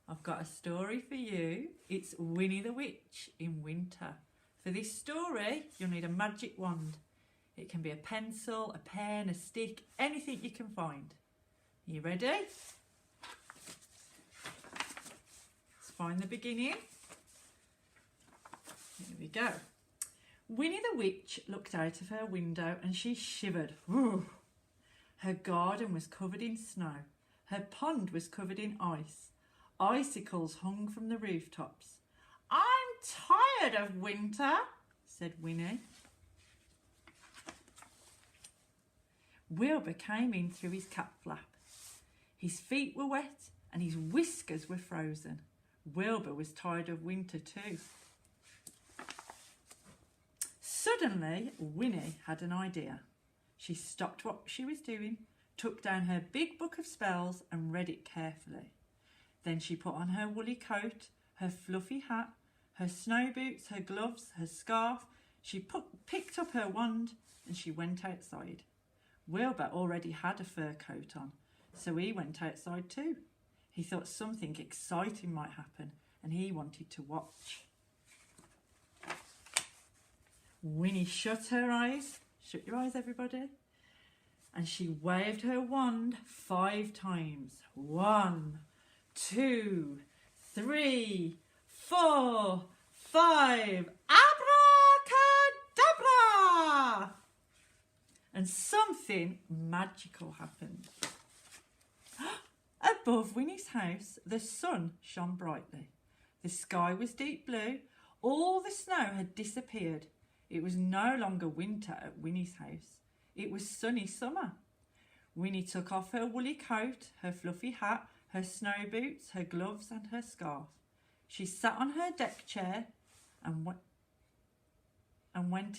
I've got a story for you. It's Winnie the Witch in winter. For this story, you'll need a magic wand. It can be a pencil, a pen, a stick, anything you can find. Are you ready? Let's find the beginning. Here we go. Winnie the Witch looked out of her window and she shivered. Whew. Her garden was covered in snow. Her pond was covered in ice. Icicles hung from the rooftops. "I'm tired of winter," said Winnie. Wilbur came in through his cap flap. His feet were wet and his whiskers were frozen. Wilbur was tired of winter too. Suddenly, Winnie had an idea. She stopped what she was doing, took down her big book of spells and read it carefully. Then she put on her woolly coat, her fluffy hat, her snow boots, her gloves, her scarf. She picked up her wand and she went outside. Wilbur already had a fur coat on, so he went outside too. He thought something exciting might happen and he wanted to watch. Winnie shut her eyes. Shut your eyes, everybody. And she waved her wand 5 times. 1, 2, 3, 4, 5. Abracadabra! And something magical happened. Above Winnie's house, the sun shone brightly. The sky was deep blue. All the snow had disappeared. It was no longer winter at Winnie's house. It was sunny summer. Winnie took off her woolly coat, her fluffy hat, her snow boots, her gloves and her scarf. She sat on her deck chair and went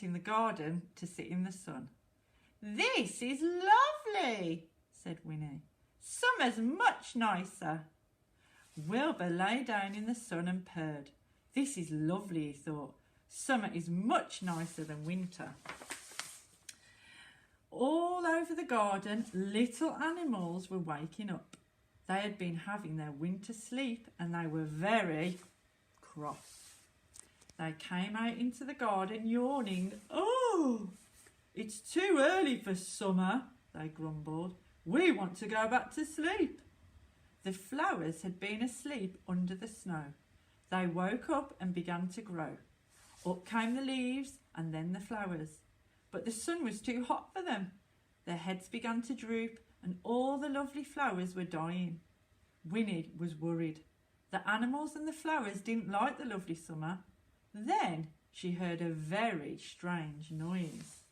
in the garden to sit in the sun. "This is lovely," said Winnie. "Summer's much nicer." Wilbur lay down in the sun and purred. This is lovely, he thought. Summer is much nicer than winter. All over the garden, little animals were waking up. They had been having their winter sleep and they were very cross. They came out into the garden yawning. "Oh, it's too early for summer," they grumbled. "We want to go back to sleep." The flowers had been asleep under the snow. They woke up and began to grow. Up came the leaves and then the flowers. But the sun was too hot for them. Their heads began to droop and all the lovely flowers were dying. Winnie was worried. The animals and the flowers didn't like the lovely summer. Then she heard a very strange noise.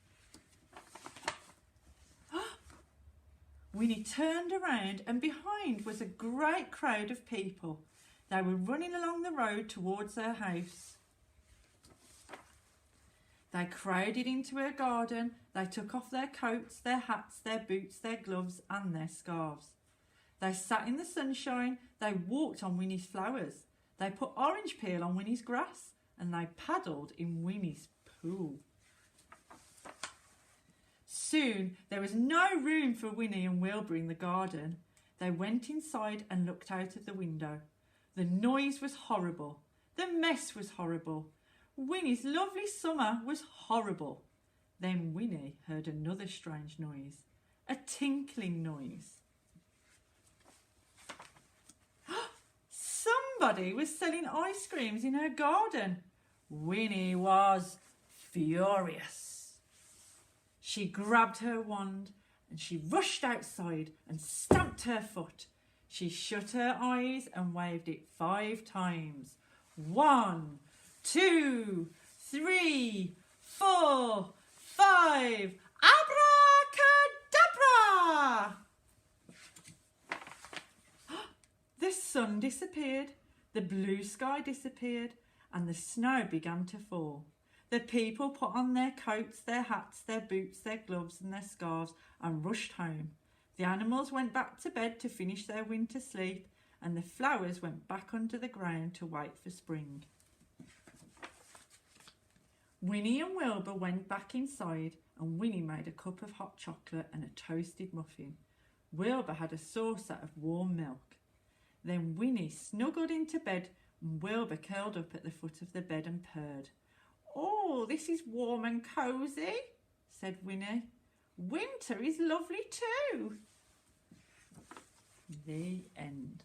Winnie turned around and behind was a great crowd of people. They were running along the road towards her house. They crowded into her garden. They took off their coats, their hats, their boots, their gloves and their scarves. They sat in the sunshine. They walked on Winnie's flowers. They put orange peel on Winnie's grass and they paddled in Winnie's pool. Soon there was no room for Winnie and Wilbur in the garden. They went inside and looked out of the window. The noise was horrible. The mess was horrible. Winnie's lovely summer was horrible. Then Winnie heard another strange noise, a tinkling noise. Somebody was selling ice creams in her garden. Winnie was furious. She grabbed her wand and she rushed outside and stamped her foot. She shut her eyes and waved it 5 times. 1, 2, 3, 4, 5. Abracadabra! The sun disappeared, the blue sky disappeared, and the snow began to fall. The people put on their coats, their hats, their boots, their gloves and their scarves and rushed home. The animals went back to bed to finish their winter sleep, and the flowers went back under the ground to wait for spring. Winnie and Wilbur went back inside and Winnie made a cup of hot chocolate and a toasted muffin. Wilbur had a saucer of warm milk. Then Winnie snuggled into bed and Wilbur curled up at the foot of the bed and purred. "Oh, this is warm and cosy," said Winnie. "Winter is lovely too." The end.